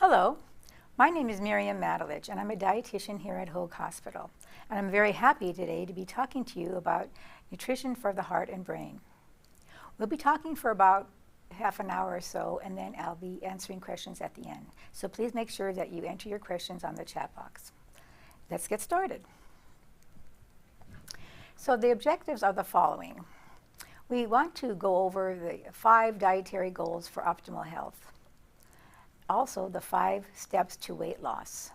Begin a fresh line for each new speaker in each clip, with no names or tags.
Hello, my name is Miriam Matulich, and I'm a dietitian here at Hoag Hospital. And I'm very happy today to be talking to you about nutrition for the heart and brain. We'll be talking for about half an hour or so, and then I'll be answering questions at the end. So please make sure that you enter your questions on the chat box. Let's get started. So the objectives are the following. We want to go over the 5 dietary goals for optimal health. Also, the 5 steps to weight loss.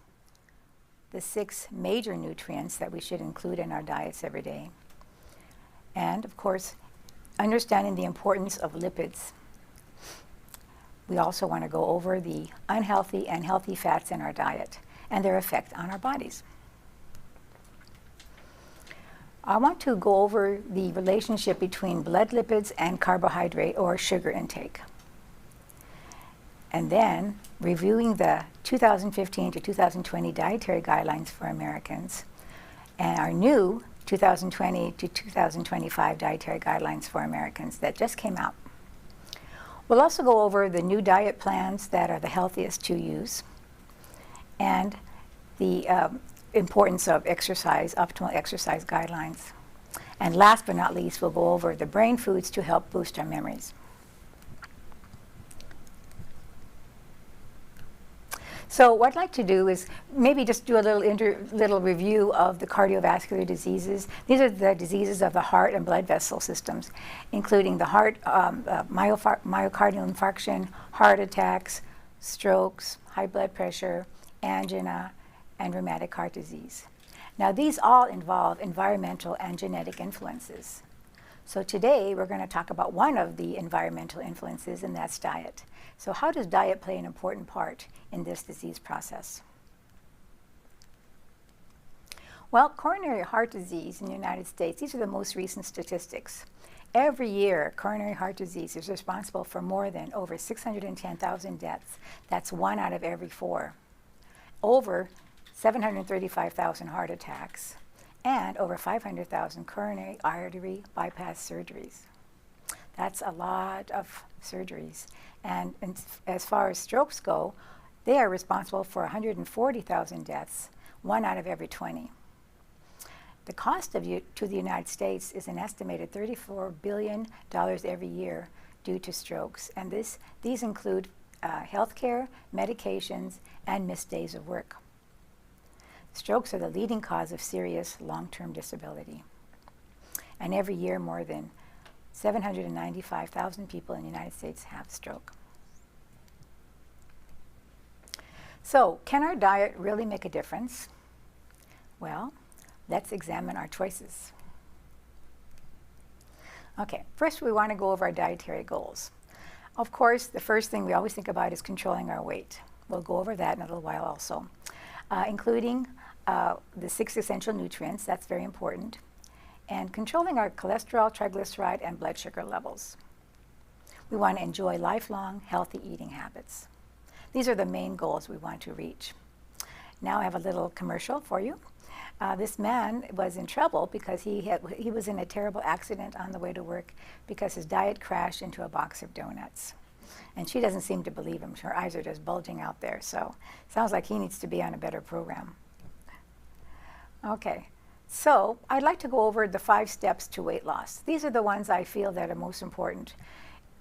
The 6 major nutrients that we should include in our diets every day. And, of course, understanding the importance of lipids. We also want to go over the unhealthy and healthy fats in our diet and their effect on our bodies. I want to go over the relationship between blood lipids and carbohydrate or sugar intake. And then reviewing the 2015 to 2020 dietary guidelines for Americans and our new 2020 to 2025 dietary guidelines for Americans that just came out. We'll also go over the new diet plans that are the healthiest to use and the importance of exercise, optimal exercise guidelines. And last but not least, we'll go over the brain foods to help boost our memories. So what I'd like to do is maybe just do a little review of the cardiovascular diseases. These are the diseases of the heart and blood vessel systems, including the heart, myocardial infarction, heart attacks, strokes, high blood pressure, angina, and rheumatic heart disease. Now these all involve environmental and genetic influences. So today we're going to talk about one of the environmental influences, and that's diet. So how does diet play an important part in this disease process? Well, coronary heart disease in the United States, these are the most recent statistics. Every year, coronary heart disease is responsible for more than over 610,000 deaths. That's 1 out of every 4. Over 735,000 heart attacks, and over 500,000 coronary artery bypass surgeries. That's a lot of surgeries. And as far as strokes go, they are responsible for 140,000 deaths, 1 out of every 20. The cost to the United States is an estimated $34 billion every year due to strokes. And these include health care, medications, and missed days of work. Strokes are the leading cause of serious long-term disability. And every year, more than 795,000 people in the United States have stroke. So, can our diet really make a difference? Well, let's examine our choices. Okay, first we want to go over our dietary goals. Of course, the first thing we always think about is controlling our weight. We'll go over that in a little while also, including the 6 essential nutrients, that's very important, and controlling our cholesterol, triglyceride, and blood sugar levels. We want to enjoy lifelong healthy eating habits. These are the main goals we want to reach. Now I have a little commercial for you. This man was in trouble because he was in a terrible accident on the way to work because his diet crashed into a box of donuts. And she doesn't seem to believe him. Her eyes are just bulging out there. So sounds like he needs to be on a better program. Okay, so I'd like to go over the 5 steps to weight loss. These are the ones I feel that are most important.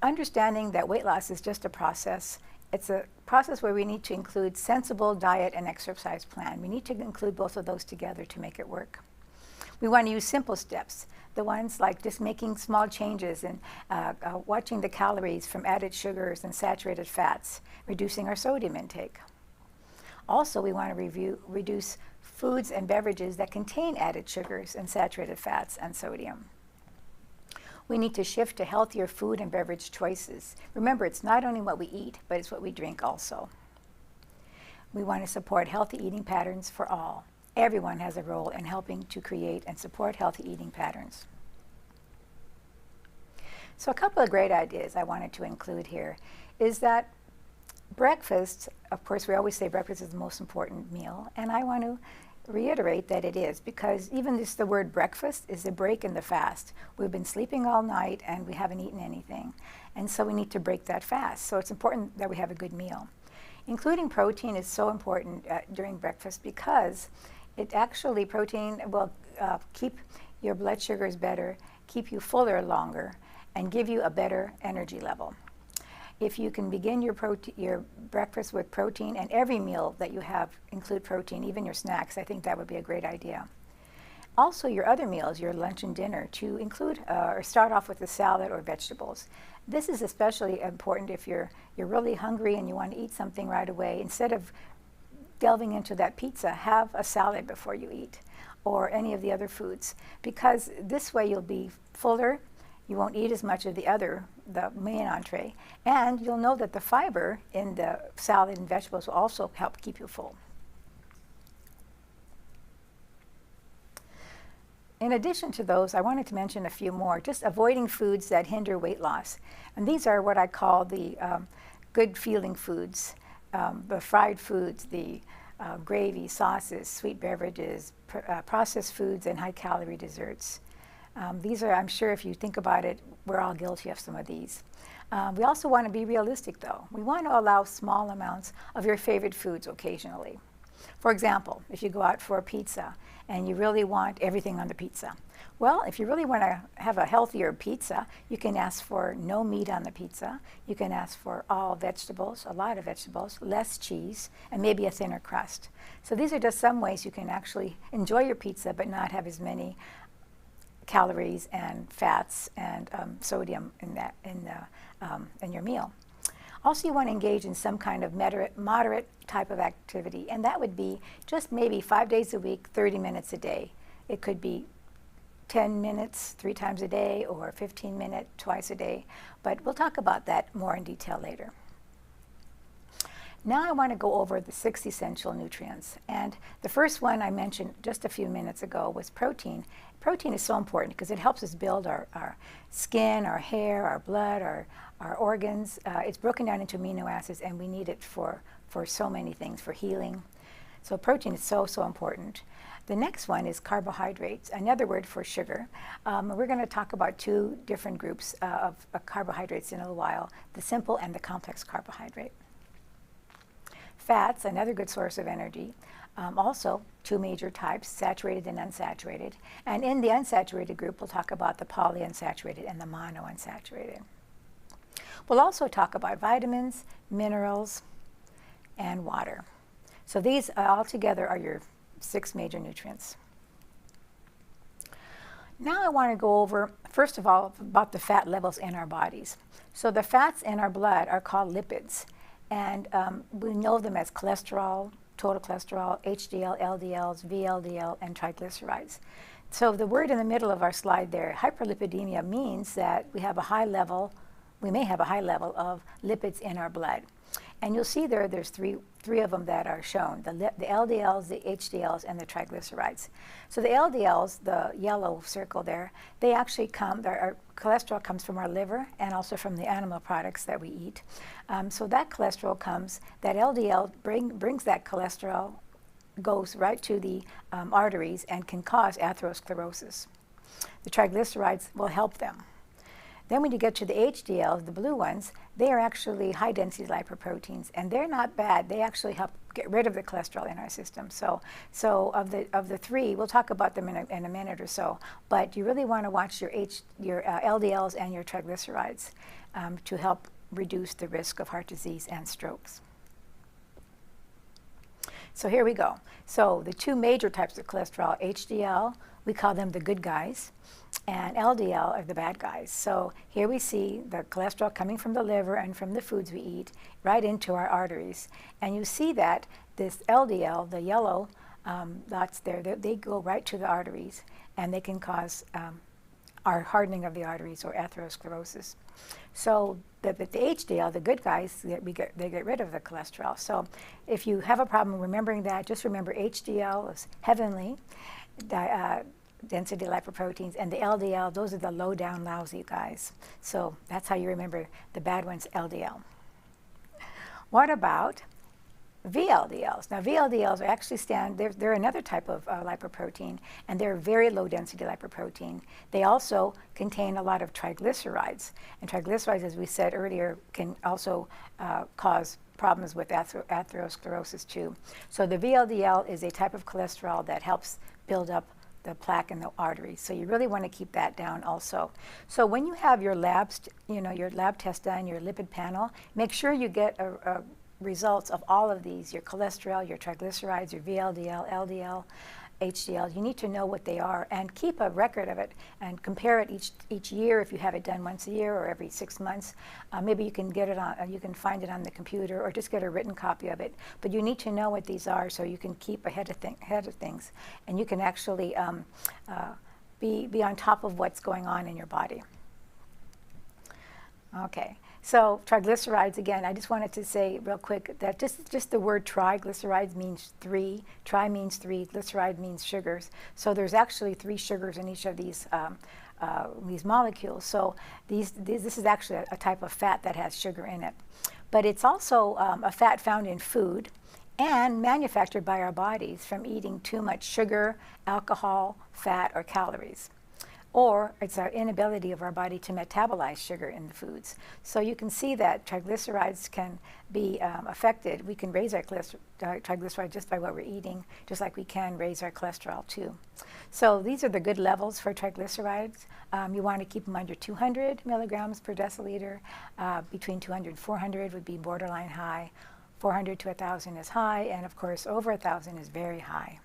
Understanding that weight loss is just a process. It's a process where we need to include sensible diet and exercise plan. We need to include both of those together to make it work. We want to use simple steps, the ones like just making small changes and watching the calories from added sugars and saturated fats, reducing our sodium intake. Also, we want to reduce foods and beverages that contain added sugars and saturated fats and sodium. We need to shift to healthier food and beverage choices. Remember, it's not only what we eat, but it's what we drink also. We want to support healthy eating patterns for all. Everyone has a role in helping to create and support healthy eating patterns. So a couple of great ideas I wanted to include here is that breakfast, of course, we always say breakfast is the most important meal, and I want to reiterate that it is, because even just the word breakfast is a break in the fast. We've been sleeping all night and we haven't eaten anything, and so we need to break that fast. So it's important that we have a good meal. Including protein is so important during breakfast because protein will keep your blood sugars better, keep you fuller longer, and give you a better energy level. If you can begin your breakfast with protein, and every meal that you have include protein, even your snacks, I think that would be a great idea. Also, your other meals, your lunch and dinner, to include or start off with a salad or vegetables. This is especially important if you're really hungry and you want to eat something right away. Instead of delving into that pizza, have a salad before you eat, or any of the other foods, because this way you'll be fuller, you won't eat as much of the main entree, and you'll know that the fiber in the salad and vegetables will also help keep you full. In addition to those, I wanted to mention a few more, just avoiding foods that hinder weight loss. And these are what I call the good feeling foods, the fried foods, the gravy, sauces, sweet beverages, processed foods, and high-calorie desserts. These are, I'm sure if you think about it, we're all guilty of some of these. We also want to be realistic, though. We want to allow small amounts of your favorite foods occasionally. For example, if you go out for a pizza and you really want everything on the pizza. Well, if you really want to have a healthier pizza, you can ask for no meat on the pizza. You can ask for all vegetables, a lot of vegetables, less cheese, and maybe a thinner crust. So these are just some ways you can actually enjoy your pizza but not have as many calories and fats and sodium in your meal. Also, you want to engage in some kind of moderate type of activity, and that would be just maybe 5 days a week, 30 minutes a day. It could be 10 minutes 3 times a day, or 15 minutes twice a day, but we'll talk about that more in detail later. Now I want to go over the 6 essential nutrients, and the first one I mentioned just a few minutes ago was protein. Protein is so important because it helps us build our skin, our hair, our blood, our organs. It's broken down into amino acids, and we need it for so many things, for healing. So protein is so important. The next one is carbohydrates, another word for sugar. We're going to talk about 2 different groups of carbohydrates in a little while, the simple and the complex carbohydrate. Fats, another good source of energy. Also, 2 major types, saturated and unsaturated. And in the unsaturated group, we'll talk about the polyunsaturated and the monounsaturated. We'll also talk about vitamins, minerals, and water. So these all together are your 6 major nutrients. Now I want to go over, first of all, about the fat levels in our bodies. So the fats in our blood are called lipids, and we know them as cholesterol, total cholesterol, HDL, LDLs, VLDL, and triglycerides. So the word in the middle of our slide there, hyperlipidemia, means that we may have a high level of lipids in our blood. And you'll see there's three of them that are shown, the LDLs, the HDLs, and the triglycerides. So the LDLs, the yellow circle there, they actually our cholesterol comes from our liver and also from the animal products that we eat. So that cholesterol that LDL brings that cholesterol, goes right to the arteries and can cause atherosclerosis. The triglycerides will help them. Then when you get to the HDLs, the blue ones, they are actually high-density lipoproteins, and they're not bad. They actually help get rid of the cholesterol in our system. So of the 3, we'll talk about them in a minute or so, but you really want to watch your LDLs and your triglycerides to help reduce the risk of heart disease and strokes. So here we go. So the 2 major types of cholesterol, HDL, we call them the good guys, and LDL are the bad guys. So here we see the cholesterol coming from the liver and from the foods we eat right into our arteries. And you see that this LDL, the yellow dots there, they go right to the arteries, and they can cause our hardening of the arteries or atherosclerosis. So the HDL, the good guys, they get rid of the cholesterol. So if you have a problem remembering that, just remember HDL is heavenly, density lipoproteins, and the LDL, those are the low down lousy guys. So that's how you remember the bad ones, LDL. What about VLDLs? Now VLDLs are actually they're another type of lipoprotein, and they're very low density lipoprotein. They also contain a lot of triglycerides, and triglycerides, as we said earlier, can also cause problems with atherosclerosis too. So the VLDL is a type of cholesterol that helps build up the plaque in the arteries. So you really want to keep that down also. So when you have your labs, your lab test done, your lipid panel, make sure you get results of all of these, your cholesterol, your triglycerides, your VLDL, LDL, HDL. You need to know what they are and keep a record of it and compare it each year if you have it done once a year or every 6 months. Maybe you can get it on, you can find it on the computer or just get a written copy of it. But you need to know what these are so you can keep ahead of things, and you can actually be on top of what's going on in your body. Okay. So triglycerides, again, I just wanted to say real quick that just the word triglycerides means 3. Tri means 3, glyceride means sugars. So there's actually 3 sugars in each of these molecules. So this is actually a type of fat that has sugar in it. But it's also a fat found in food and manufactured by our bodies from eating too much sugar, alcohol, fat, or calories. Or it's our inability of our body to metabolize sugar in the foods. So you can see that triglycerides can be affected. We can raise our triglycerides just by what we're eating, just like we can raise our cholesterol too. So these are the good levels for triglycerides. You want to keep them under 200 milligrams per deciliter. Between 200 and 400 would be borderline high. 400 to 1,000 is high, and of course over 1,000 is very high.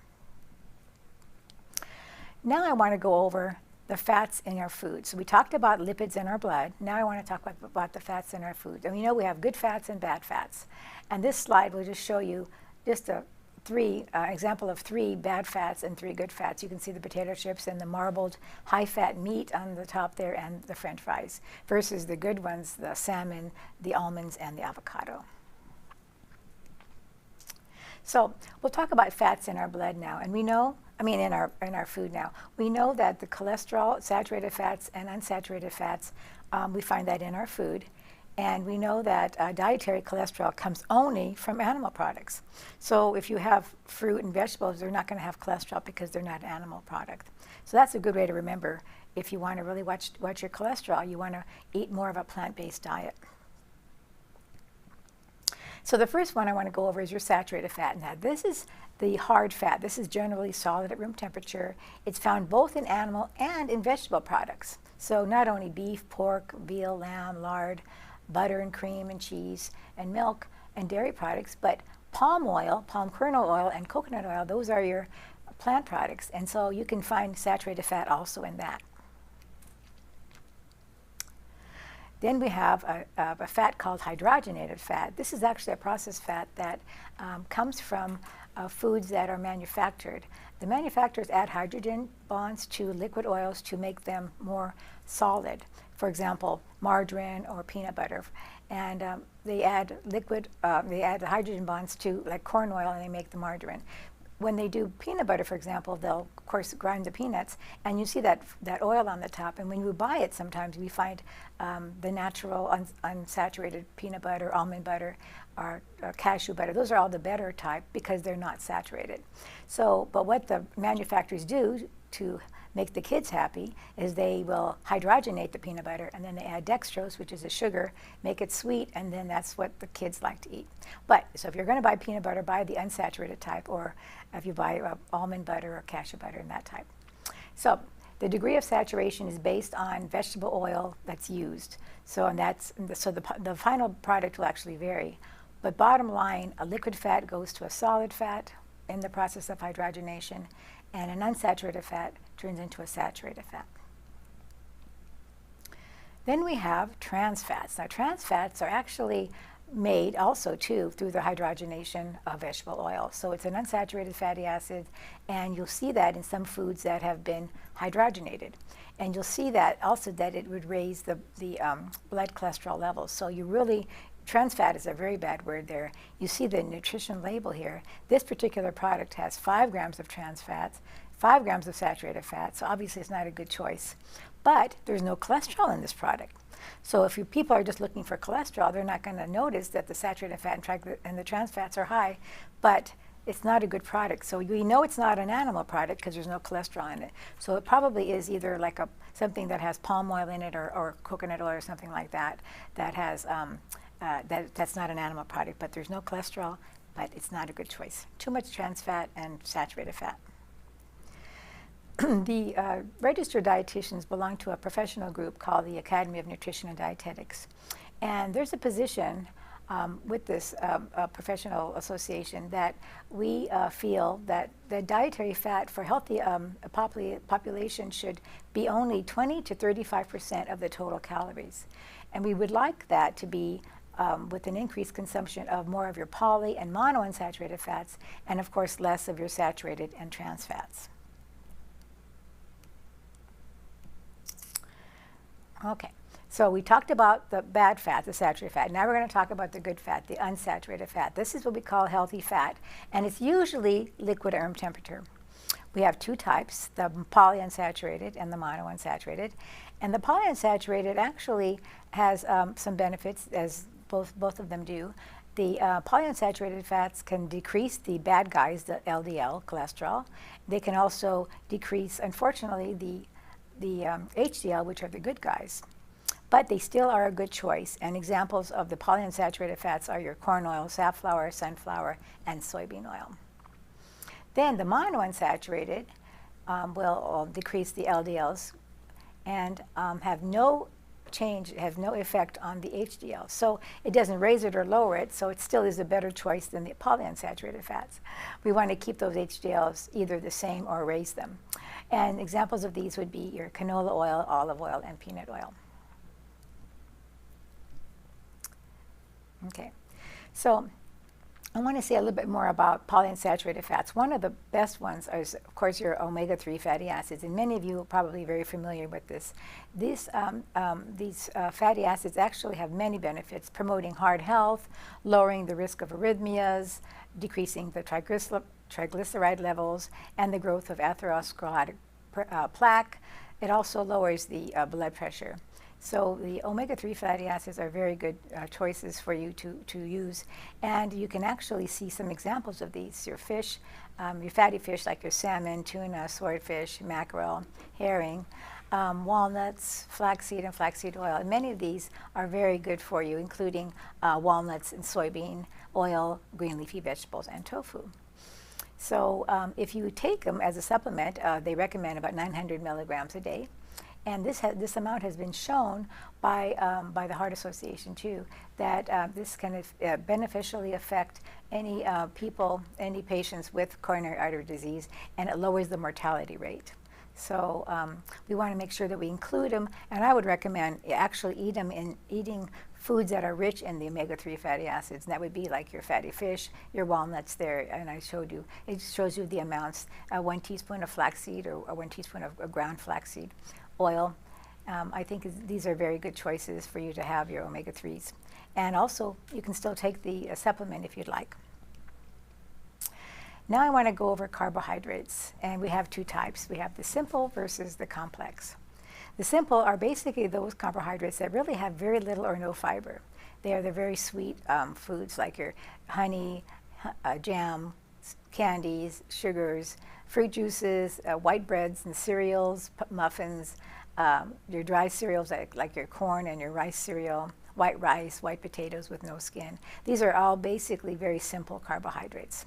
Now I want to go over the fats in our food. So we talked about lipids in our blood. Now I want to talk about the fats in our food. And we know we have good fats and bad fats. And this slide will just show you just a example of 3 bad fats and 3 good fats. You can see the potato chips and the marbled high-fat meat on the top there and the French fries versus the good ones, the salmon, the almonds, and the avocado. So we'll talk about fats in our blood now. And we know, in our food now, we know that the cholesterol, saturated fats, and unsaturated fats, we find that in our food. And we know that dietary cholesterol comes only from animal products. So if you have fruit and vegetables, they're not going to have cholesterol because they're not an animal product. So that's a good way to remember. If you want to really watch your cholesterol, you want to eat more of a plant-based diet. So the first one I want to go over is your saturated fat. Now this is the hard fat. This is generally solid at room temperature. It's found both in animal and in vegetable products. So not only beef, pork, veal, lamb, lard, butter and cream and cheese and milk and dairy products, but palm oil, palm kernel oil, and coconut oil, those are your plant products. And so you can find saturated fat also in that. Then we have a fat called hydrogenated fat. This is actually a processed fat that comes from foods that are manufactured. The manufacturers add hydrogen bonds to liquid oils to make them more solid. For example, margarine or peanut butter. And they add the hydrogen bonds to like corn oil, and they make the margarine. When they do peanut butter, for example, they'll, of course, grind the peanuts, and you see that oil on the top. And when you buy it, sometimes we find the natural unsaturated peanut butter, almond butter, or cashew butter. Those are all the better type because they're not saturated. So, but what the manufacturers do to make the kids happy is they will hydrogenate the peanut butter, and then they add dextrose, which is a sugar, make it sweet, and then that's what the kids like to eat. But so if you're going to buy peanut butter, buy the unsaturated type, or if you buy almond butter or cashew butter in that type. So the degree of saturation is based on vegetable oil that's used. So the final product will actually vary. But bottom line, a liquid fat goes to a solid fat in the process of hydrogenation, and an unsaturated fat turns into a saturated fat. Then we have trans fats. Now trans fats are actually made also too through the hydrogenation of vegetable oil. So it's an unsaturated fatty acid, and you'll see that in some foods that have been hydrogenated. And you'll see that also that it would raise the blood cholesterol levels. So you really, trans fat is a very bad word there. You see the nutrition label here. This particular product has 5 grams of trans fats, 5 grams of saturated fat, so obviously it's not a good choice. But there's no cholesterol in this product. So if people are just looking for cholesterol, they're not going to notice that the saturated fat and the trans fats are high, but it's not a good product. So we know it's not an animal product because there's no cholesterol in it. So it probably is either like something that has palm oil in it or coconut oil or something like that, that has that's not an animal product, but there's no cholesterol, but it's not a good choice. Too much trans fat and saturated fat. The registered dietitians belong to a professional group called the Academy of Nutrition and Dietetics. And there's a position with this professional association that we feel that the dietary fat for healthy population should be only 20 to 35% of the total calories. And we would like that to be with an increased consumption of more of your poly and monounsaturated fats, and of course less of your saturated and trans fats. Okay, so we talked about the bad fat, the saturated fat. Now we're going to talk about the good fat, the unsaturated fat. This is what we call healthy fat, and it's usually liquid at room temperature. We have two types, the polyunsaturated and the monounsaturated. And the polyunsaturated actually has some benefits, as both of them do. The polyunsaturated fats can decrease the bad guys, the LDL, cholesterol. They can also decrease, unfortunately, the HDL, which are the good guys. But they still are a good choice. And examples of the polyunsaturated fats are your corn oil, safflower, sunflower, and soybean oil. Then the monounsaturated will decrease the LDLs and have no change, have no effect on the HDL. So it doesn't raise it or lower it, so it still is a better choice than the polyunsaturated fats. We want to keep those HDLs either the same or raise them. And examples of these would be your canola oil, olive oil, and peanut oil. Okay, so I want to say a little bit more about polyunsaturated fats. One of the best ones is, of course, your omega-3 fatty acids, and many of you are probably very familiar with this. These fatty acids actually have many benefits, promoting heart health, lowering the risk of arrhythmias, decreasing the triglyceride levels, and the growth of atherosclerotic plaque. It also lowers the blood pressure. So the omega-3 fatty acids are very good choices for you to use. And you can actually see some examples of these. Your fish, your fatty fish like your salmon, tuna, swordfish, mackerel, herring, walnuts, flaxseed, and flaxseed oil. And many of these are very good for you, including walnuts and soybean oil, green leafy vegetables, and tofu. So if you take them as a supplement, they recommend about 900 milligrams a day. And this amount has been shown by the Heart Association too, that this can beneficially affect any any patients with coronary artery disease, and it lowers the mortality rate. So we want to make sure that we include them, and I would recommend actually eating foods that are rich in the omega-3 fatty acids, and that would be like your fatty fish, your walnuts there, and I showed you, it shows you the amounts, 1 teaspoon of flaxseed or 1 teaspoon of ground flaxseed oil. I think these are very good choices for you to have your omega-3s. And also, you can still take the supplement if you'd like. Now I want to go over carbohydrates, and we have two types. We have the simple versus the complex. The simple are basically those carbohydrates that really have very little or no fiber. They are the very sweet foods like your honey, jam, candies, sugars, fruit juices, white breads and cereals, muffins, your dry cereals like your corn and your rice cereal, white rice, white potatoes with no skin. These are all basically very simple carbohydrates.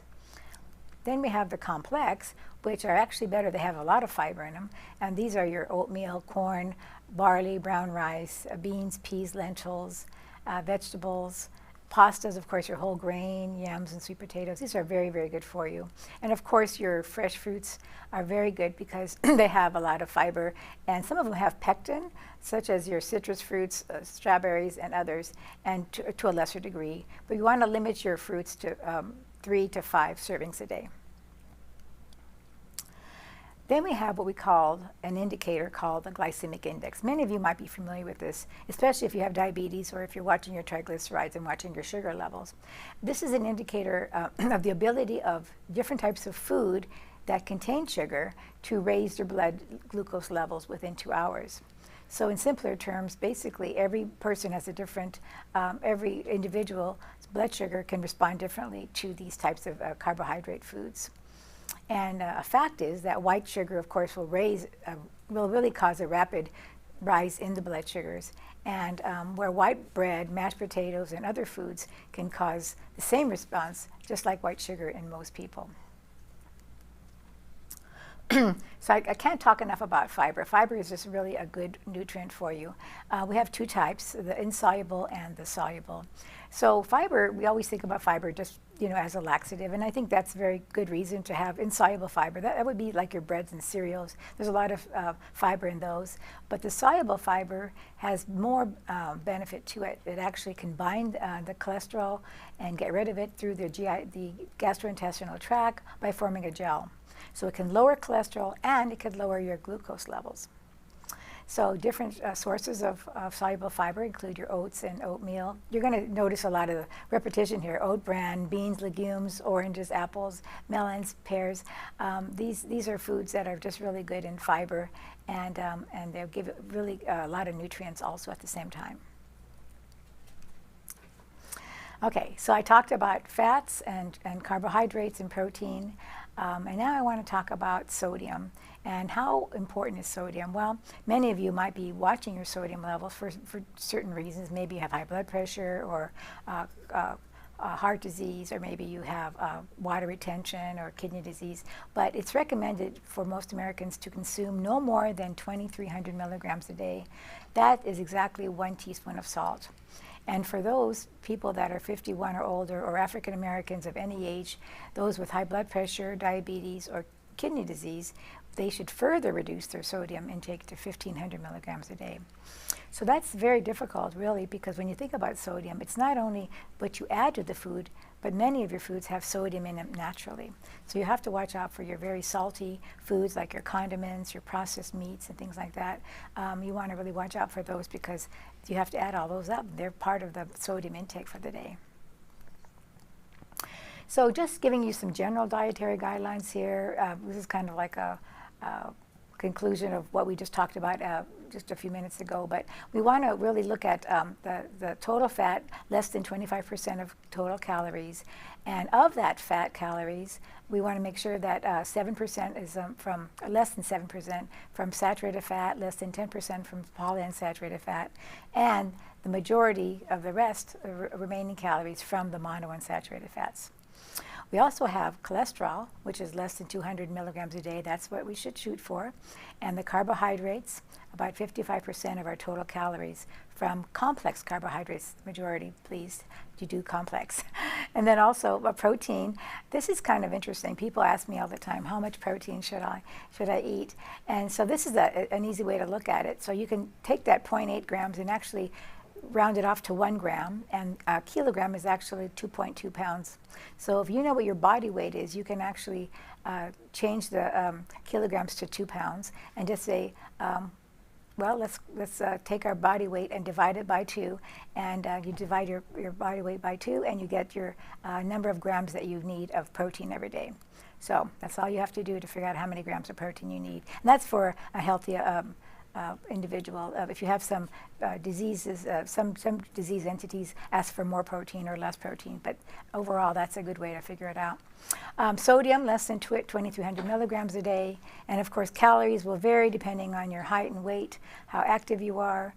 Then we have the complex, which are actually better. They have a lot of fiber in them, and these are your oatmeal, corn, barley, brown rice, beans, peas, lentils, vegetables, pastas, of course, your whole grain, yams, and sweet potatoes. These are very, very good for you. And of course, your fresh fruits are very good because they have a lot of fiber, and some of them have pectin, such as your citrus fruits, strawberries, and others, and to a lesser degree. But you want to limit your fruits to 3 to 5 servings a day. Then we have what we call an indicator called the glycemic index. Many of you might be familiar with this, especially if you have diabetes or if you're watching your triglycerides and watching your sugar levels. This is an indicator of the ability of different types of food that contain sugar to raise your blood glucose levels within 2 hours. So in simpler terms, basically every person has a different, every individual's blood sugar can respond differently to these types of carbohydrate foods. And a fact is that white sugar, of course, will really cause a rapid rise in the blood sugars, and where white bread, mashed potatoes, and other foods can cause the same response, just like white sugar in most people. So I can't talk enough about fiber. Fiber is just really a good nutrient for you. We have two types, the insoluble and the soluble. So fiber, we always think about fiber just as a laxative, and I think that's a very good reason to have insoluble fiber. That would be like your breads and cereals. There's a lot of fiber in those, but the soluble fiber has more benefit to it. It actually can bind the cholesterol and get rid of it through the gastrointestinal tract by forming a gel. So it can lower cholesterol and it can lower your glucose levels. So different sources of soluble fiber include your oats and oatmeal. You're going to notice a lot of repetition here: oat bran, beans, legumes, oranges, apples, melons, pears. These are foods that are just really good in fiber, and they'll give it really a lot of nutrients also at the same time. Okay, so I talked about fats and carbohydrates and protein. And now I want to talk about sodium. And how important is sodium? Well, many of you might be watching your sodium levels for certain reasons. Maybe you have high blood pressure or heart disease, or maybe you have water retention or kidney disease. But it's recommended for most Americans to consume no more than 2,300 milligrams a day. That is exactly 1 teaspoon of salt. And for those people that are 51 or older, or African Americans of any age, those with high blood pressure, diabetes, or kidney disease, they should further reduce their sodium intake to 1,500 milligrams a day. So that's very difficult, really, because when you think about sodium, it's not only what you add to the food, but many of your foods have sodium in them naturally. So you have to watch out for your very salty foods, like your condiments, your processed meats, and things like that. You want to really watch out for those because you have to add all those up. They're part of the sodium intake for the day. So just giving you some general dietary guidelines here. This is kind of like a conclusion of what we just talked about just a few minutes ago, but we want to really look at the total fat, less than 25% of total calories, and of that fat calories, we want to make sure that 7% is from less than 7% from saturated fat, less than 10% from polyunsaturated fat, and the majority of the rest, remaining calories, from the monounsaturated fats. We also have cholesterol, which is less than 200 milligrams a day. That's what we should shoot for. And the carbohydrates, about 55% of our total calories from complex carbohydrates, majority, please, you do complex. And then also a protein. This is kind of interesting. People ask me all the time, how much protein should I eat? And so this is an easy way to look at it. So you can take that 0.8 grams and actually round it off to 1 gram, and a kilogram is actually 2.2 pounds. So if you know what your body weight is, you can actually change the kilograms to 2 pounds and just say, well, let's take our body weight and divide it by 2, and you divide your body weight by 2, and you get your number of grams that you need of protein every day. So that's all you have to do to figure out how many grams of protein you need. And that's for a healthy individual. If you have some diseases, some disease entities ask for more protein or less protein, but overall that's a good way to figure it out. Sodium, less than 2,300 milligrams a day, and of course calories will vary depending on your height and weight, how active you are,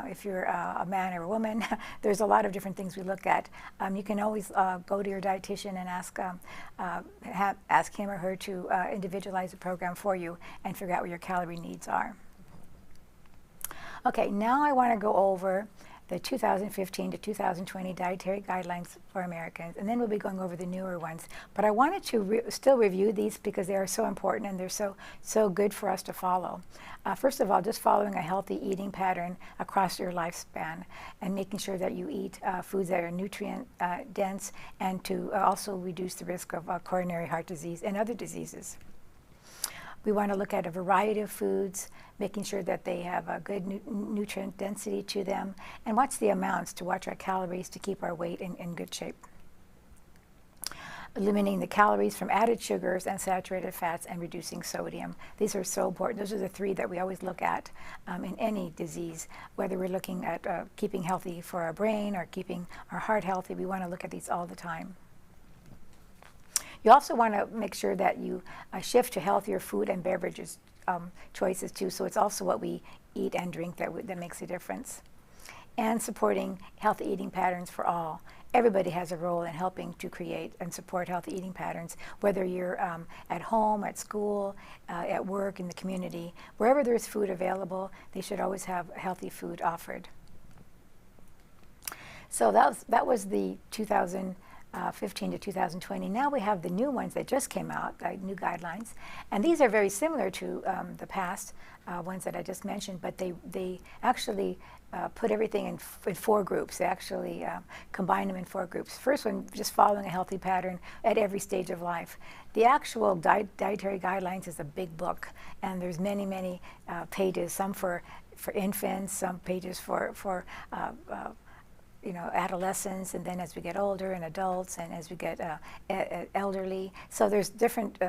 if you're a man or a woman. There's a lot of different things we look at. You can always go to your dietitian and ask him or her to individualize the program for you and figure out what your calorie needs are. Okay, now I want to go over the 2015 to 2020 dietary guidelines for Americans, and then we'll be going over the newer ones. But I wanted to still review these because they are so important and they're so good for us to follow. First of all, just following a healthy eating pattern across your lifespan and making sure that you eat foods that are nutrient dense, and to also reduce the risk of coronary heart disease and other diseases. We want to look at a variety of foods, making sure that they have a good nutrient density to them, and watch the amounts to watch our calories to keep our weight in good shape. Eliminating the calories from added sugars and saturated fats, and reducing sodium. These are so important. Those are the 3 that we always look at in any disease, whether we're looking at keeping healthy for our brain or keeping our heart healthy. We want to look at these all the time. You also want to make sure that you shift to healthier food and beverages choices too. So it's also what we eat and drink that makes a difference. And supporting healthy eating patterns for all. Everybody has a role in helping to create and support healthy eating patterns, whether you're at home, at school, at work, in the community. Wherever there's food available, they should always have healthy food offered. So that was the 2015 to 2020. Now we have the new ones that just came out, new guidelines. And these are very similar to the past ones that I just mentioned, but they actually put everything in 4 groups. They actually combine them in 4 groups. First one, just following a healthy pattern at every stage of life. The actual dietary guidelines is a big book, and there's many, many pages, some for infants, some pages for adolescents, and then as we get older, and adults, and as we get elderly. So there's different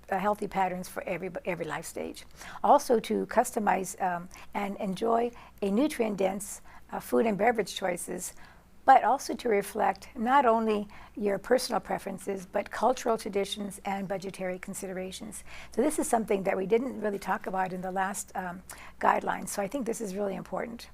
healthy patterns for every life stage. Also to customize and enjoy a nutrient-dense food and beverage choices, but also to reflect not only your personal preferences, but cultural traditions and budgetary considerations. So this is something that we didn't really talk about in the last guidelines, so I think this is really important.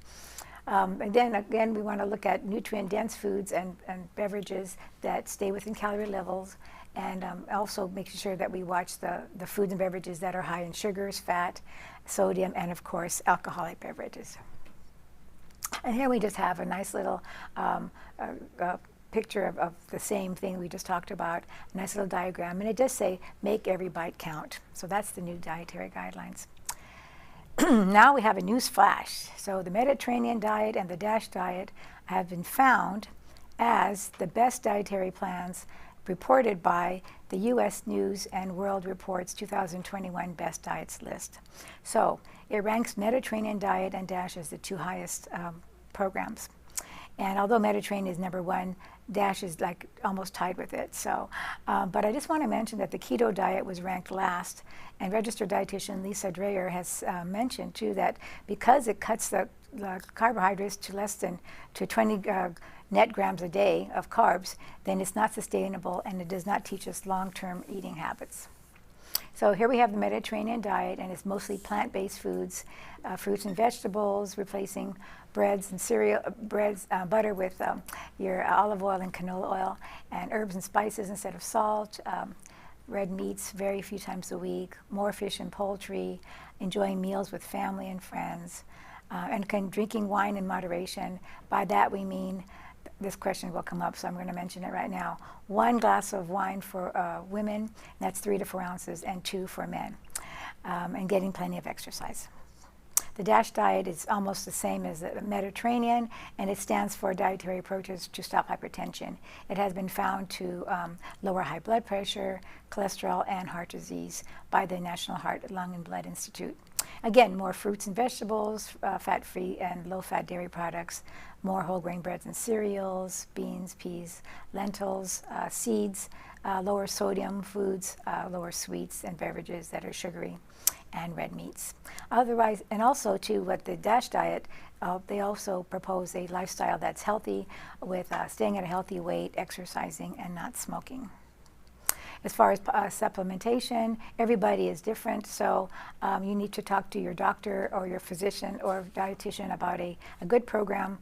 And then again, we want to look at nutrient-dense foods and beverages that stay within calorie levels, and also making sure that we watch the foods and beverages that are high in sugars, fat, sodium, and of course, alcoholic beverages. And here we just have a nice little picture of the same thing we just talked about, a nice little diagram, and it does say, make every bite count. So that's the new dietary guidelines. Now we have a news flash. So the Mediterranean diet and the DASH diet have been found as the best dietary plans reported by the U.S. News and World Report's 2021 Best Diets list. So it ranks Mediterranean diet and DASH as the 2 highest programs. And although Mediterranean is number 1, DASH is like almost tied with it. So, but I just want to mention that the keto diet was ranked last, and registered dietitian Lisa Dreyer has mentioned too that because it cuts the carbohydrates to less than 20 net grams a day of carbs, then it's not sustainable, and it does not teach us long-term eating habits. So here we have the Mediterranean diet, and it's mostly plant-based foods, fruits and vegetables, replacing breads and cereal, butter with your olive oil and canola oil, and herbs and spices instead of salt, red meats very few times a week, more fish and poultry, enjoying meals with family and friends, and drinking wine in moderation. By that we mean, this question will come up, so I'm going to mention it right now. 1 glass of wine for women, that's 3 to 4 ounces, and 2 for men, and getting plenty of exercise. The DASH diet is almost the same as the Mediterranean, and it stands for Dietary Approaches to Stop Hypertension. It has been found to lower high blood pressure, cholesterol, and heart disease by the National Heart, Lung, and Blood Institute. Again, more fruits and vegetables, fat-free and low-fat dairy products, more whole grain breads and cereals, beans, peas, lentils, seeds, lower sodium foods, lower sweets and beverages that are sugary, and red meats. Otherwise, and also too, what the DASH diet, they also propose a lifestyle that's healthy with staying at a healthy weight, exercising, and not smoking. As far as supplementation, everybody is different, so you need to talk to your doctor or your physician or dietitian about a good program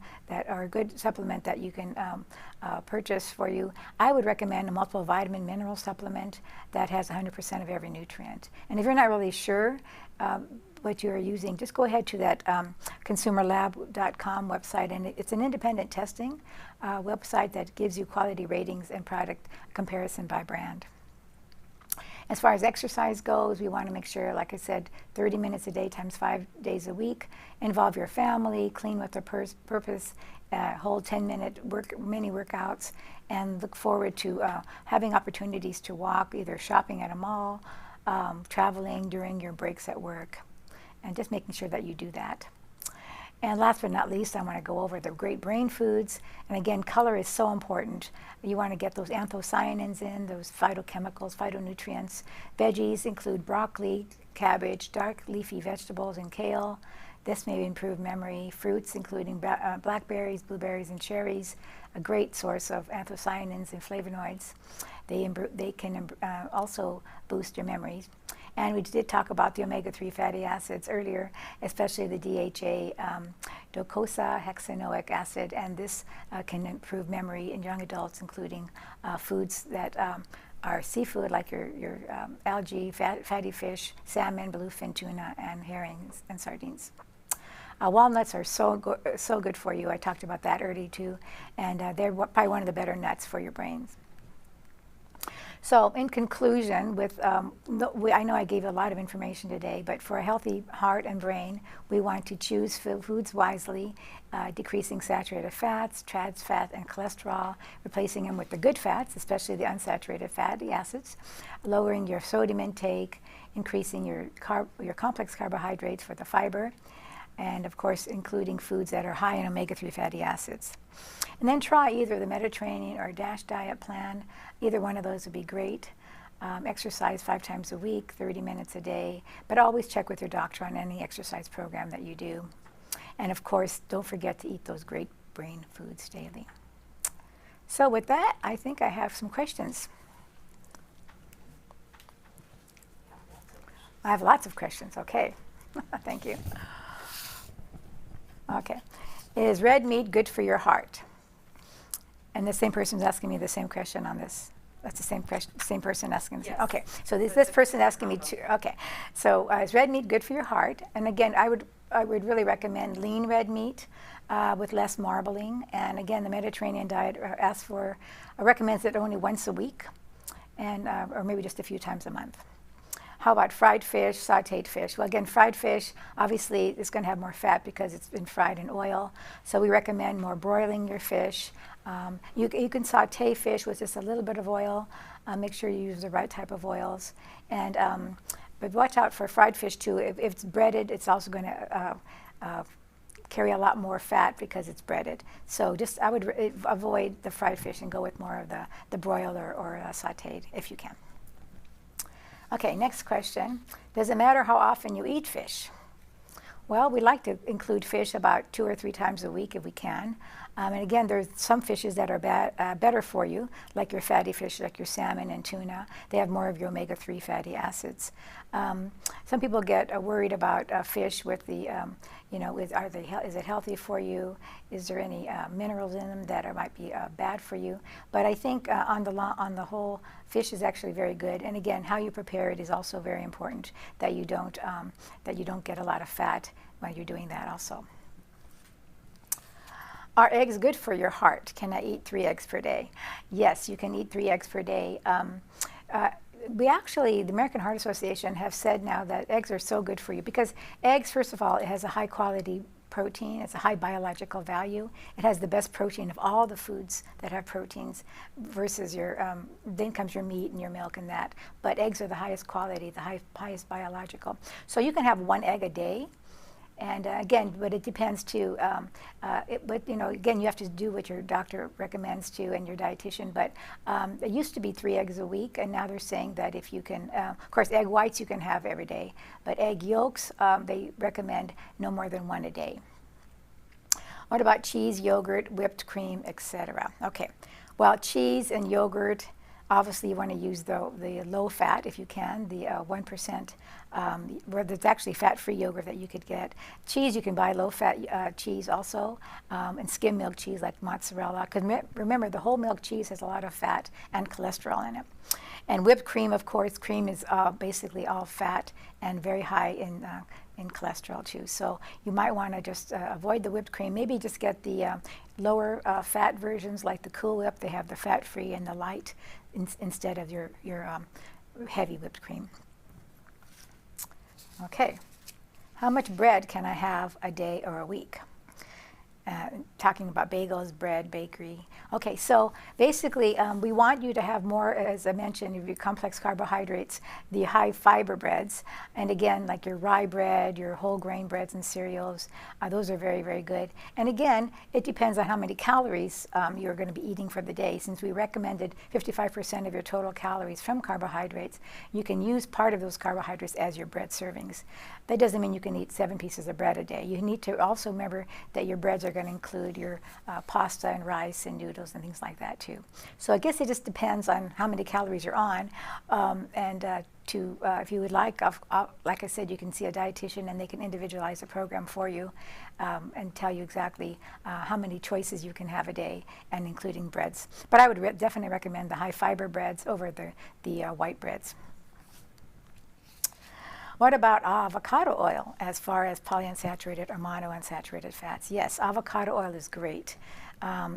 or a good supplement that you can purchase for you. I would recommend a multiple vitamin mineral supplement that has 100% of every nutrient. And if you're not really sure what you're using, just go ahead to that consumerlab.com website, and it's an independent testing website that gives you quality ratings and product comparison by brand. As far as exercise goes, we want to make sure, like I said, 30 minutes a day times 5 days a week. Involve your family, clean with a purpose, hold 10-minute mini workouts, and look forward to having opportunities to walk, either shopping at a mall, traveling during your breaks at work, and just making sure that you do that. And last but not least, I want to go over the great brain foods. And again, color is so important. You want to get those anthocyanins in, those phytochemicals, phytonutrients. Veggies include broccoli, cabbage, dark leafy vegetables, and kale. This may improve memory. Fruits, including blackberries, blueberries, and cherries, a great source of anthocyanins and flavonoids. They can also boost your memory. And we did talk about the omega-3 fatty acids earlier, especially the DHA, docosahexaenoic acid, and this can improve memory in young adults, including foods that are seafood, like your algae, fatty fish, salmon, bluefin tuna, and herrings and sardines. Walnuts are so good for you. I talked about that early too, and they're probably one of the better nuts for your brains. So in conclusion, I know I gave a lot of information today, but for a healthy heart and brain, we want to choose foods wisely, decreasing saturated fats, trans fat, and cholesterol, replacing them with the good fats, especially the unsaturated fatty acids, lowering your sodium intake, increasing your complex carbohydrates for the fiber, and of course including foods that are high in omega-3 fatty acids. And then try either the Mediterranean or DASH diet plan. Either one of those would be great. Exercise 5 times a week, 30 minutes a day, but always check with your doctor on any exercise program that you do. And of course, don't forget to eat those great brain foods daily. So with that, I think I have some questions. I have lots of questions, okay. Thank you. Okay. Is red meat good for your heart? And the same person is asking me the same question on this. That's the same person asking. Yes. Okay. So this person asking me too. Okay. So is red meat good for your heart? And again, I would really recommend lean red meat with less marbling. And again, the Mediterranean diet recommends it only once a week, and or maybe just a few times a month. How about fried fish, sautéed fish? Well, again, fried fish, obviously, is going to have more fat because it's been fried in oil. So we recommend more broiling your fish. You can sauté fish with just a little bit of oil. Make sure you use the right type of oils. And but watch out for fried fish, too. If it's breaded, it's also going to carry a lot more fat because it's breaded. So I would avoid the fried fish and go with more of the broiled or sautéed if you can. Okay, next question. Does it matter how often you eat fish? Well, we like to include fish about 2 or 3 times a week if we can. And again, there's some fishes that are better for you, like your fatty fish, like your salmon and tuna. They have more of your omega-3 fatty acids. Some people get worried about fish with the, is it healthy for you? Is there any minerals in them that might be bad for you? But I think on the whole, fish is actually very good. And again, how you prepare it is also very important, that you don't get a lot of fat while you're doing that also. Are eggs good for your heart? Can I eat 3 eggs per day? Yes, you can eat 3 eggs per day. The American Heart Association have said now that eggs are so good for you because eggs, first of all, it has a high quality protein. It's a high biological value. It has the best protein of all the foods that have proteins versus then comes your meat and your milk and that. But eggs are the highest quality, the highest biological. So you can have 1 egg a day. And again, but it depends too. Again, you have to do what your doctor recommends to and your dietitian. But it used to be 3 eggs a week, and now they're saying that if you can, of course, egg whites you can have every day, but egg yolks they recommend no more than 1 a day. What about cheese, yogurt, whipped cream, etc.? Okay, well, cheese and yogurt. Obviously, you want to use the low fat if you can, the 1%, where there's actually fat-free yogurt that you could get. Cheese, you can buy low-fat cheese also, and skim milk cheese like mozzarella. Because remember, the whole milk cheese has a lot of fat and cholesterol in it. And whipped cream, of course, cream is basically all fat and very high in cholesterol too. So you might want to just avoid the whipped cream. Maybe just get the lower fat versions like the Cool Whip. They have the fat-free and the light instead of your heavy whipped cream. Okay, how much bread can I have a day or a week? Talking about bagels, bread, bakery. Okay, so basically we want you to have more, as I mentioned, of your complex carbohydrates, the high fiber breads. And again, like your rye bread, your whole grain breads and cereals, those are very, very good. And again, it depends on how many calories you're going to be eating for the day. Since we recommended 55% of your total calories from carbohydrates, you can use part of those carbohydrates as your bread servings. That doesn't mean you can eat 7 pieces of bread a day. You need to also remember that your breads are going to include your pasta and rice and noodles and things like that too. So I guess it just depends on how many calories you're on, and if you would like I said, you can see a dietitian and they can individualize a program for you and tell you exactly how many choices you can have a day, and including breads. But I would definitely recommend the high fiber breads over the white breads. What about avocado oil as far as polyunsaturated or monounsaturated fats? Yes, avocado oil is great.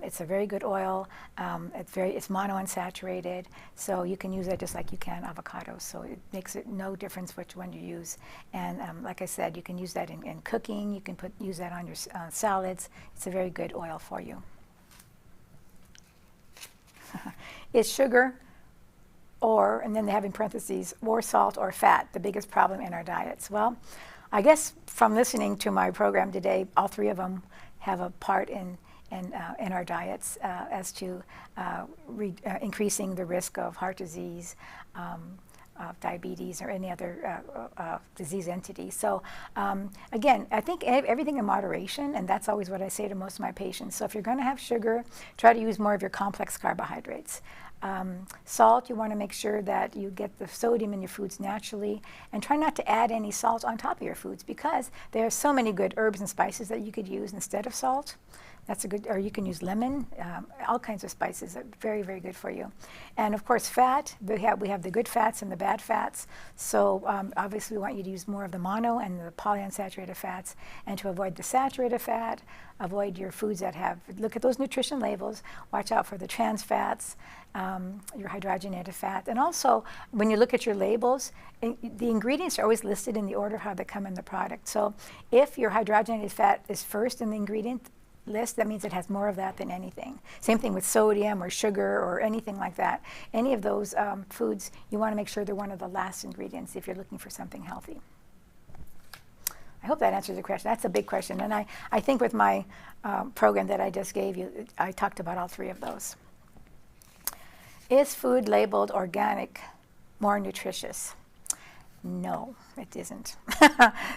It's a very good oil. It's monounsaturated, so you can use it just like you can avocados. So it makes it no difference which one you use. And like I said, you can use that in cooking. You can use that on your salads. It's a very good oil for you. Is sugar, or, and then they have in parentheses, or salt or fat, the biggest problem in our diets? Well, I guess from listening to my program today, all three of them have a part in our diets as to increasing the risk of heart disease, of diabetes, or any other disease entity. So again, I think everything in moderation, and that's always what I say to most of my patients. So if you're going to have sugar, try to use more of your complex carbohydrates. Salt, you want to make sure that you get the sodium in your foods naturally, and try not to add any salt on top of your foods, because there are so many good herbs and spices that you could use instead of salt. That's a good, or you can use lemon, all kinds of spices are very, very good for you. And of course, fat, we have the good fats and the bad fats. So obviously we want you to use more of the mono and the polyunsaturated fats, and to avoid the saturated fat, avoid your foods that have, look at those nutrition labels, watch out for the trans fats, your hydrogenated fat. And also, when you look at your labels, the ingredients are always listed in the order of how they come in the product. So if your hydrogenated fat is first in the ingredient list, that means it has more of that than anything. Same thing with sodium or sugar or anything like that. Any of those foods, you want to make sure they're one of the last ingredients if you're looking for something healthy. I hope that answers the question. That's a big question. And I think with my program that I just gave you, I talked about all three of those. Is food labeled organic more nutritious? No, it isn't.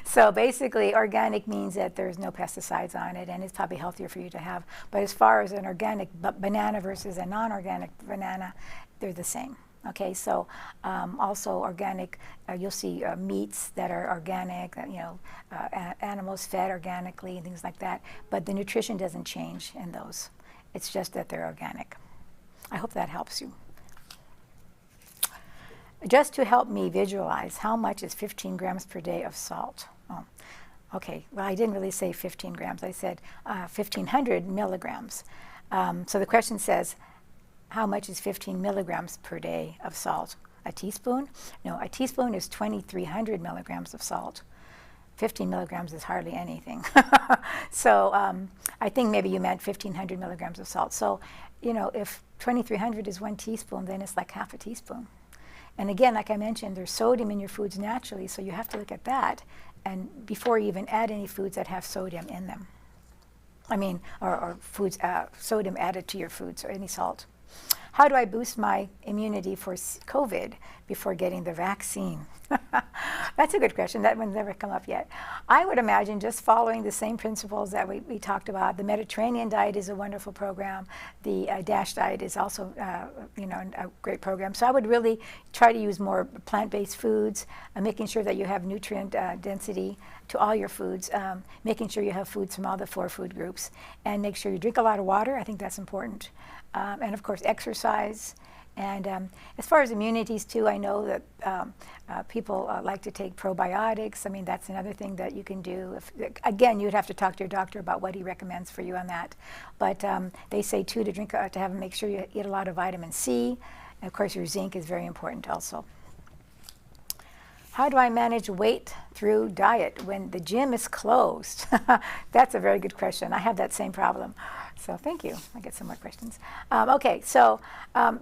So basically, organic means that there's no pesticides on it, and it's probably healthier for you to have. But as far as an organic banana versus a non-organic banana, they're the same. Okay, so also organic, you'll see meats that are organic, animals fed organically and things like that. But the nutrition doesn't change in those. It's just that they're organic. I hope that helps you. Just to help me visualize, how much is 15 grams per day of salt? Oh, okay, well, I didn't really say 15 grams. I said 1,500 milligrams. So the question says, how much is 15 milligrams per day of salt? A teaspoon? No, a teaspoon is 2,300 milligrams of salt. 15 milligrams is hardly anything. So I think maybe you meant 1,500 milligrams of salt. So, if 2,300 is 1 teaspoon, then it's like half a teaspoon. And again, like I mentioned, there's sodium in your foods naturally, so you have to look at that, and before you even add any foods that have sodium in them. I mean, or foods, sodium added to your foods, or any salt. How do I boost my immunity for COVID before getting the vaccine? That's a good question. That one's never come up yet. I would imagine just following the same principles that we talked about. The Mediterranean diet is a wonderful program. The DASH diet is also a great program. So I would really try to use more plant-based foods, making sure that you have nutrient density to all your foods, making sure you have foods from all the 4 food groups, and make sure you drink a lot of water. I think that's important. And of course, exercise. And as far as immunities too, I know that people like to take probiotics. I mean, that's another thing that you can do. Again, you'd have to talk to your doctor about what he recommends for you on that. But they say too to make sure you eat a lot of vitamin C. And of course, your zinc is very important also. How do I manage weight through diet when the gym is closed? That's a very good question. I have that same problem. So thank you. I get some more questions. Okay, so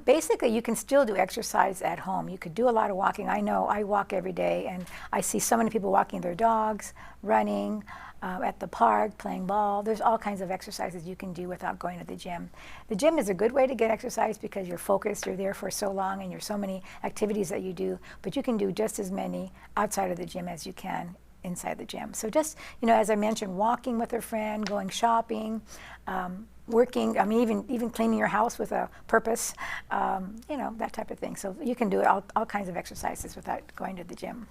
basically you can still do exercise at home. You could do a lot of walking. I know I walk every day, and I see so many people walking their dogs, running, at the park, playing ball. There's all kinds of exercises you can do without going to the gym. The gym is a good way to get exercise because you're focused, you're there for so long, and you're so many activities that you do, but you can do just as many outside of the gym as you can inside the gym. So just, as I mentioned, walking with a friend, going shopping, working, I mean, even cleaning your house with a purpose, that type of thing. So you can do all kinds of exercises without going to the gym.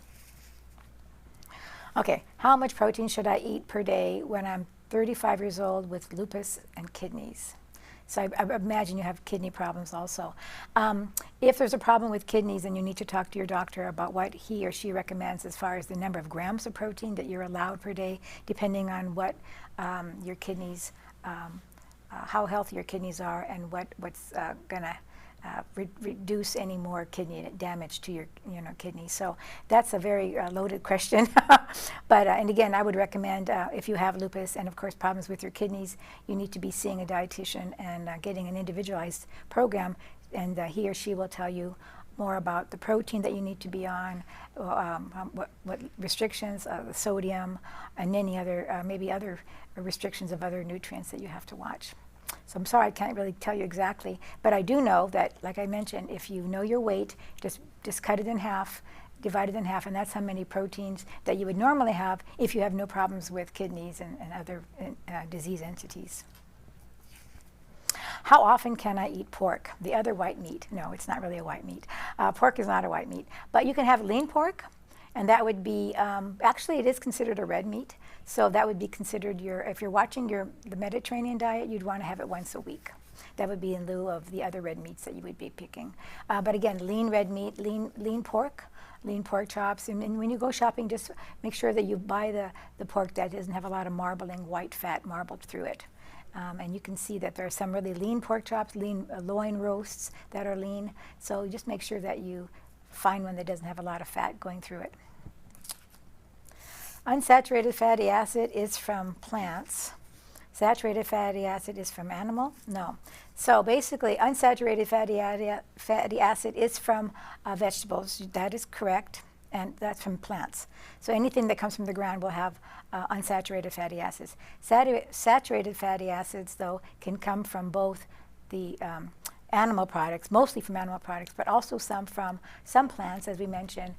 Okay, how much protein should I eat per day when I'm 35 years old with lupus and kidneys? So I imagine you have kidney problems also. If there's a problem with kidneys, then you need to talk to your doctor about what he or she recommends as far as the number of grams of protein that you're allowed per day, depending on what your kidneys, how healthy your kidneys are, and what's going to reduce any more kidney damage to your kidneys. So that's a very loaded question. But and again, I would recommend if you have lupus and of course problems with your kidneys, you need to be seeing a dietitian and getting an individualized program, and he or she will tell you more about the protein that you need to be on, what restrictions, the sodium, and any other maybe other restrictions of other nutrients that you have to watch. So I'm sorry, I can't really tell you exactly, but I do know that, like I mentioned, if you know your weight, just cut it in half, divide it in half, and that's how many proteins that you would normally have if you have no problems with kidneys and other disease entities. How often can I eat pork, the other white meat? No, it's not really a white meat. Pork is not a white meat, but you can have lean pork, and that would be, actually it is considered a red meat. So that would be considered if you're watching the Mediterranean diet, you'd want to have it once a week. That would be in lieu of the other red meats that you would be picking. But again, lean red meat, lean pork chops. And when you go shopping, just make sure that you buy the pork that doesn't have a lot of marbling, white fat marbled through it. And you can see that there are some really lean pork chops, lean loin roasts that are lean. So just make sure that you find one that doesn't have a lot of fat going through it. Unsaturated fatty acid is from plants. Saturated fatty acid is from animal? No. So basically, unsaturated fatty acid is from vegetables. That is correct, and that's from plants. So anything that comes from the ground will have unsaturated fatty acids. Saturated fatty acids, though, can come from both the animal products, mostly from animal products, but also some from some plants, as we mentioned,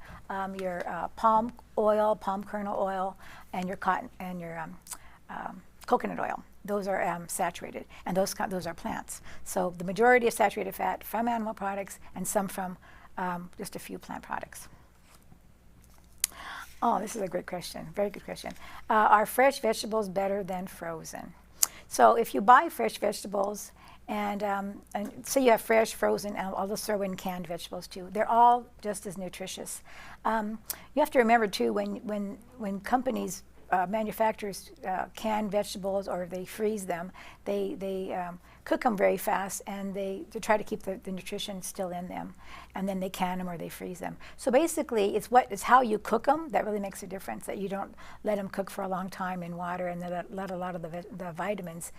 your palm oil, palm kernel oil, and your cotton and your coconut oil. Those are saturated, and those are plants. So the majority of saturated fat from animal products, and some from just a few plant products. Oh, this is a great question. Very good question. Are fresh vegetables better than frozen? So if you buy fresh vegetables, and say you have fresh, frozen, and I'll just throw in canned vegetables too. They're all just as nutritious. You have to remember too, when companies, manufacturers can vegetables or they freeze them, they cook them very fast, and they try to keep the nutrition still in them, and then they can them or they freeze them. So basically, it's how you cook them that really makes a difference, that you don't let them cook for a long time in water and then let a lot of the vitamins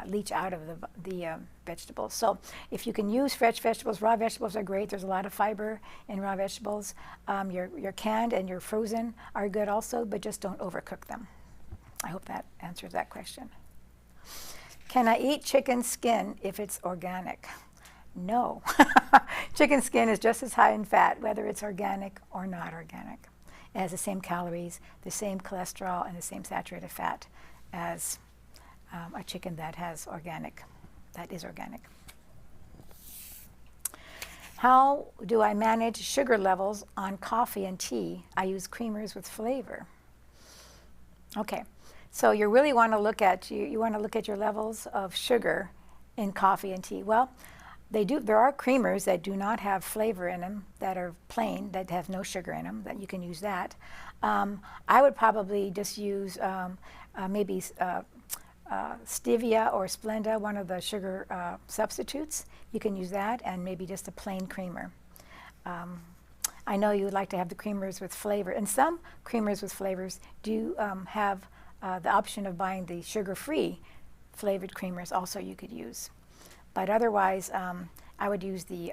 leach out of the vegetables. So if you can use fresh vegetables, raw vegetables are great. There's a lot of fiber in raw vegetables. Your canned and your frozen are good also, but just don't overcook them. I hope that answers that question. Can I eat chicken skin if it's organic? No. Chicken skin is just as high in fat, whether it's organic or not organic. It has the same calories, the same cholesterol, and the same saturated fat as a chicken that is organic. How do I manage sugar levels on coffee and tea? I use creamers with flavor. Okay. So you really want to look at your levels of sugar in coffee and tea. Well, there are creamers that do not have flavor in them, that are plain, that have no sugar in them, that you can use that. I would probably just use maybe stevia or Splenda, one of the sugar substitutes. You can use that, and maybe just a plain creamer. I know you would like to have the creamers with flavor, and some creamers with flavors do have the option of buying the sugar-free flavored creamers also you could use. But otherwise, I would use the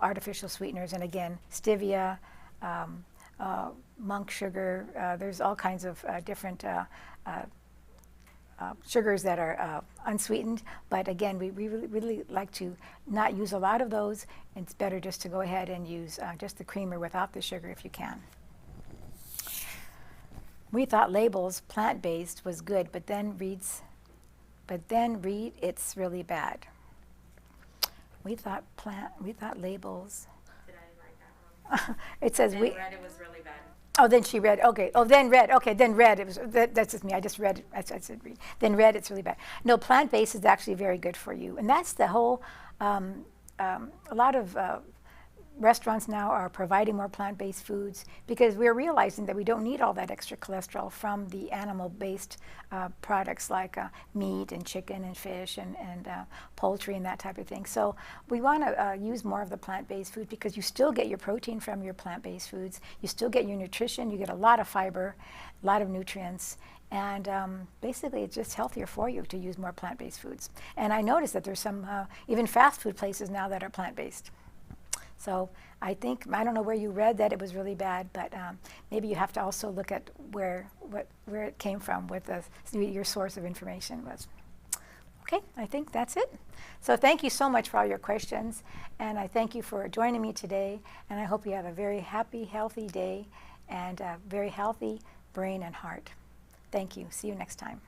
artificial sweeteners, and again, stevia, monk sugar. There's all kinds of different sugars that are unsweetened, but again, we really like to not use a lot of those. It's better just to go ahead and use just the creamer without the sugar if you can. We thought labels plant-based was good, but then reads but then read it's really bad. We thought labels.
Did I write that wrong?
It says
Then
we.
read it was really bad.
Oh, then she read. Okay. Oh, then read. Okay, then read. It was that's just me. I just read. I said read. Then read. It's really bad. No, plant-based is actually very good for you, and that's the whole. A lot of restaurants now are providing more plant-based foods because we're realizing that we don't need all that extra cholesterol from the animal-based products like meat and chicken and fish and poultry and that type of thing. So we want to use more of the plant-based food because you still get your protein from your plant-based foods. You still get your nutrition. You get a lot of fiber, a lot of nutrients. And basically, it's just healthier for you to use more plant-based foods. And I noticed that there's some even fast food places now that are plant-based. So I think, I don't know where you read that it was really bad, but maybe you have to also look at where it came from, what your source of information was. Okay, I think that's it. So thank you so much for all your questions, and I thank you for joining me today, and I hope you have a very happy, healthy day, and a very healthy brain and heart. Thank you. See you next time.